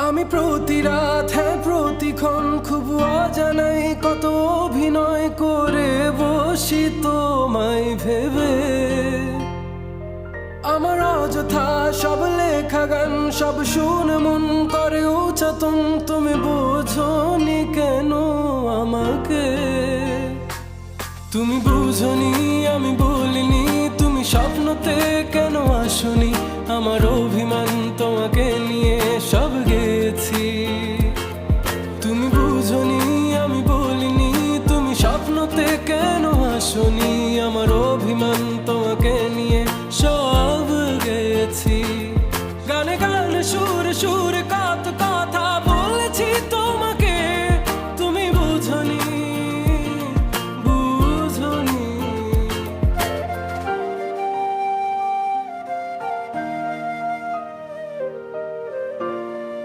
আমি প্রতি রাত হ্যাঁ প্রতিক্ষণ খুব অজানাই কত অভিনয় করে বসি তোমায় ভেবে। আমার অযথা সব লেখা গান সব শুনে মন করে উচাতন, তুমি বোঝনি কেন আমাকে? তুমি বুঝনি আমি বলিনি, তুমি স্বপ্নতে কেন আসনি? আমার অভিমান তোমাকে নিয়ে